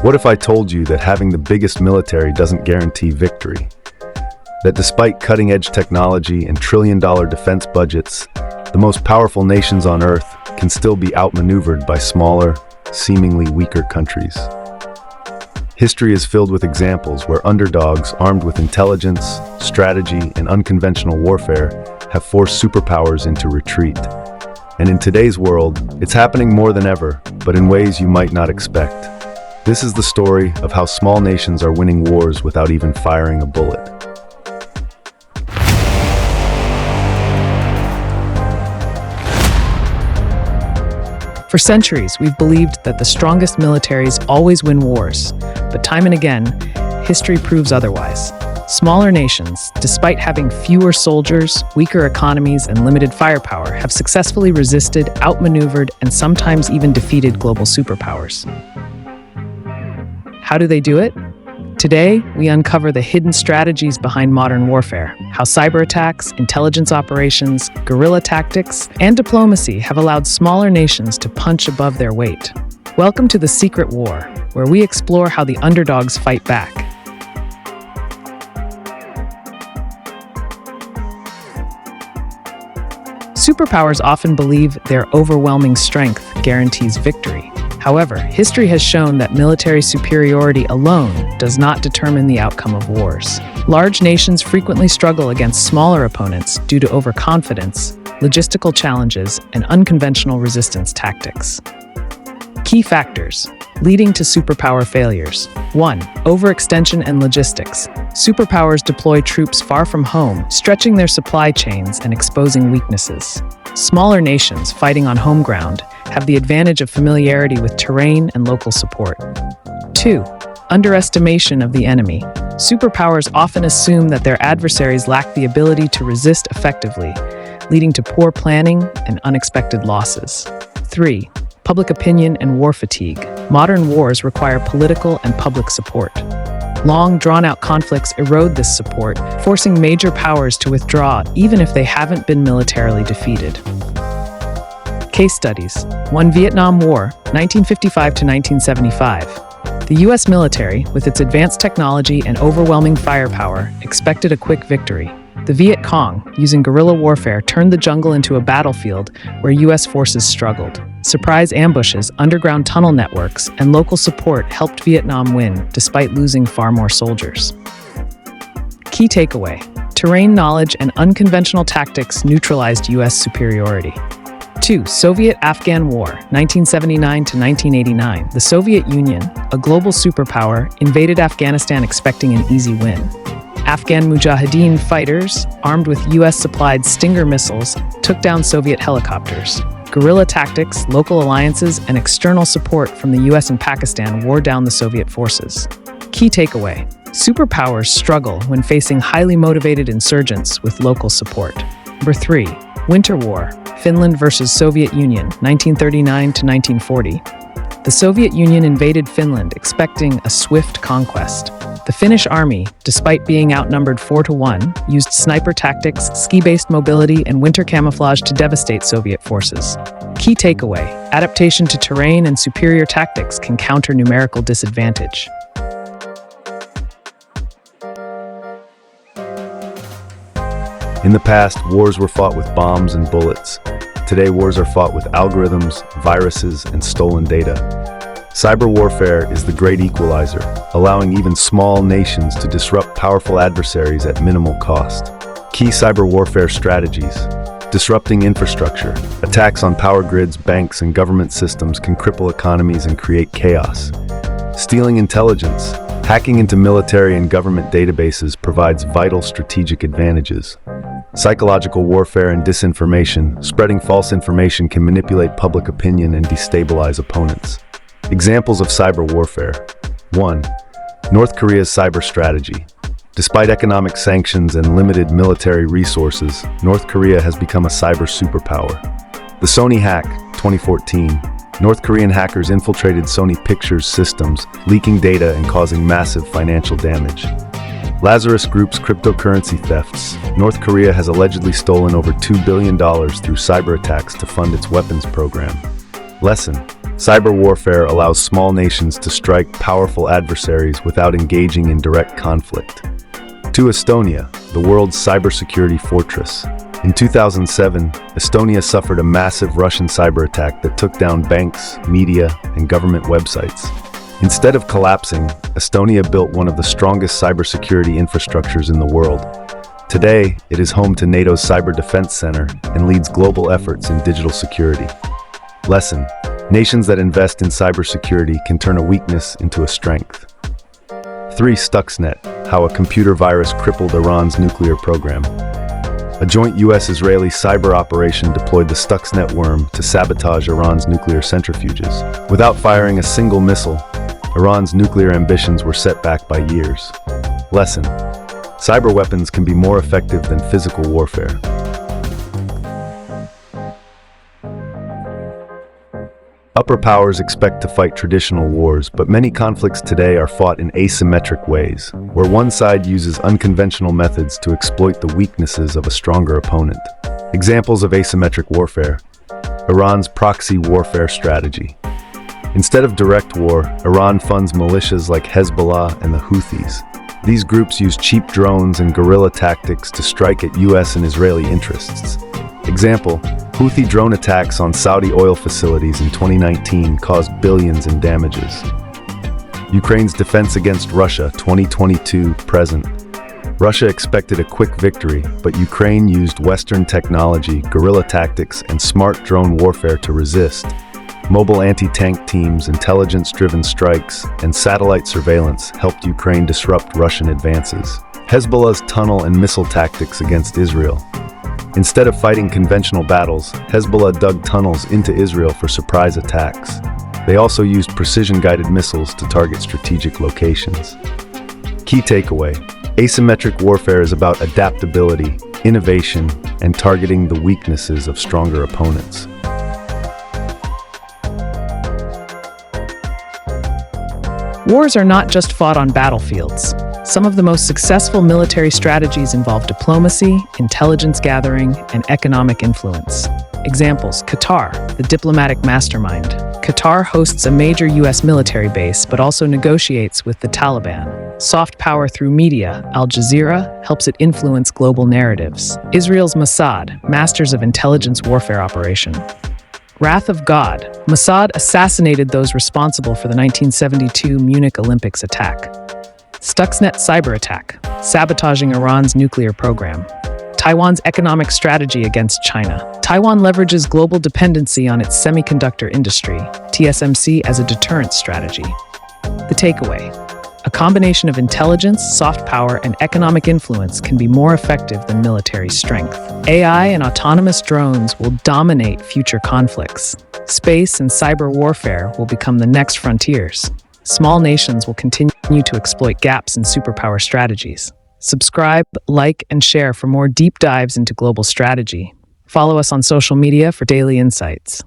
What if I told you that having the biggest military doesn't guarantee victory? That despite cutting-edge technology and trillion-dollar defense budgets, the most powerful nations on Earth can still be outmaneuvered by smaller, seemingly weaker countries. History is filled with examples where underdogs armed with intelligence, strategy, and unconventional warfare have forced superpowers into retreat. And in today's world, it's happening more than ever, but in ways you might not expect. This is the story of how small nations are winning wars without even firing a bullet. For centuries, we've believed that the strongest militaries always win wars, but time and again, history proves otherwise. Smaller nations, despite having fewer soldiers, weaker economies, and limited firepower, have successfully resisted, outmaneuvered, and sometimes even defeated global superpowers. How do they do it? Today, we uncover the hidden strategies behind modern warfare, how cyber attacks, intelligence operations, guerrilla tactics, and diplomacy have allowed smaller nations to punch above their weight. Welcome to The Secret War, where we explore how the underdogs fight back. Superpowers often believe their overwhelming strength guarantees victory. However, history has shown that military superiority alone does not determine the outcome of wars. Large nations frequently struggle against smaller opponents due to overconfidence, logistical challenges, and unconventional resistance tactics. Key factors leading to superpower failures. 1. Overextension and logistics. Superpowers deploy troops far from home, stretching their supply chains and exposing weaknesses. Smaller nations fighting on home ground have the advantage of familiarity with terrain and local support. 2. Underestimation of the enemy. Superpowers often assume that their adversaries lack the ability to resist effectively, leading to poor planning and unexpected losses. 3. Public opinion and war fatigue. Modern wars require political and public support. Long, drawn-out conflicts erode this support, forcing major powers to withdraw even if they haven't been militarily defeated. Case studies. 1. Vietnam War, 1955 to 1975. The U.S. military, with its advanced technology and overwhelming firepower, expected a quick victory. The Viet Cong, using guerrilla warfare, turned the jungle into a battlefield where U.S. forces struggled. Surprise ambushes, underground tunnel networks, and local support helped Vietnam win, despite losing far more soldiers. Key takeaway: terrain knowledge and unconventional tactics neutralized U.S. superiority. 2. Soviet-Afghan War, 1979 to 1989. The Soviet Union, a global superpower, invaded Afghanistan expecting an easy win. Afghan Mujahideen fighters, armed with U.S.-supplied Stinger missiles, took down Soviet helicopters. Guerrilla tactics, local alliances, and external support from the U.S. and Pakistan wore down the Soviet forces. Key takeaway: superpowers struggle when facing highly motivated insurgents with local support. 3. Winter War, Finland versus Soviet Union, 1939 to 1940. The Soviet Union invaded Finland expecting a swift conquest. The Finnish army, despite being outnumbered 4-1, used sniper tactics, ski-based mobility, and winter camouflage to devastate Soviet forces. Key takeaway: adaptation to terrain and superior tactics can counter numerical disadvantage. In the past, wars were fought with bombs and bullets. Today, wars are fought with algorithms, viruses, and stolen data. Cyber warfare is the great equalizer, allowing even small nations to disrupt powerful adversaries at minimal cost. Key cyber warfare strategies: disrupting infrastructure. Attacks on power grids, banks, and government systems can cripple economies and create chaos. Stealing intelligence. Hacking into military and government databases provides vital strategic advantages. Psychological warfare and disinformation. Spreading false information can manipulate public opinion and destabilize opponents. Examples of cyber warfare. 1. North Korea's cyber strategy. Despite economic sanctions and limited military resources, North Korea has become a cyber superpower. The Sony hack, 2014. North Korean hackers infiltrated Sony Pictures systems, leaking data and causing massive financial damage. Lazarus Group's cryptocurrency thefts. North Korea has allegedly stolen over $2 billion through cyber attacks to fund its weapons program. Lesson: Cyber warfare allows small nations to strike powerful adversaries without engaging in direct conflict. To Estonia, the world's cybersecurity fortress. In 2007, Estonia suffered a massive Russian cyber attack that took down banks, media, and government websites. Instead of collapsing, Estonia built one of the strongest cybersecurity infrastructures in the world. Today, it is home to NATO's Cyber Defense Center and leads global efforts in digital security. Lesson: nations that invest in cybersecurity can turn a weakness into a strength. 3. Stuxnet, how a computer virus crippled Iran's nuclear program. A joint US-Israeli cyber operation deployed the Stuxnet worm to sabotage Iran's nuclear centrifuges. Without firing a single missile, Iran's nuclear ambitions were set back by years. Lesson: cyber weapons can be more effective than physical warfare. Upper powers expect to fight traditional wars, but many conflicts today are fought in asymmetric ways, where one side uses unconventional methods to exploit the weaknesses of a stronger opponent. Examples of asymmetric warfare: Iran's proxy warfare strategy. Instead of direct war, Iran funds militias like Hezbollah and the Houthis. These groups use cheap drones and guerrilla tactics to strike at US and Israeli interests. Example: Houthi drone attacks on Saudi oil facilities in 2019 caused billions in damages. Ukraine's defense against Russia 2022 present. Russia expected a quick victory, but Ukraine used Western technology, guerrilla tactics, and smart drone warfare to resist. Mobile anti-tank teams, intelligence-driven strikes, and satellite surveillance helped Ukraine disrupt Russian advances. Hezbollah's tunnel and missile tactics against Israel. Instead of fighting conventional battles, Hezbollah dug tunnels into Israel for surprise attacks. They also used precision-guided missiles to target strategic locations. Key takeaway: asymmetric warfare is about adaptability, innovation, and targeting the weaknesses of stronger opponents. Wars are not just fought on battlefields. Some of the most successful military strategies involve diplomacy, intelligence gathering, and economic influence. Examples: Qatar, the diplomatic mastermind. Qatar hosts a major US military base, but also negotiates with the Taliban. Soft power through media, Al Jazeera, helps it influence global narratives. Israel's Mossad, masters of intelligence warfare operation. Wrath of God, Mossad assassinated those responsible for the 1972 Munich Olympics attack. Stuxnet cyber attack, sabotaging Iran's nuclear program. Taiwan's economic strategy against China. Taiwan leverages global dependency on its semiconductor industry, TSMC, as a deterrence strategy. The takeaway: a combination of intelligence, soft power, and economic influence can be more effective than military strength. AI and autonomous drones will dominate future conflicts. Space and cyber warfare will become the next frontiers. Small nations will continue to exploit gaps in superpower strategies. Subscribe, like, and share for more deep dives into global strategy. Follow us on social media for daily insights.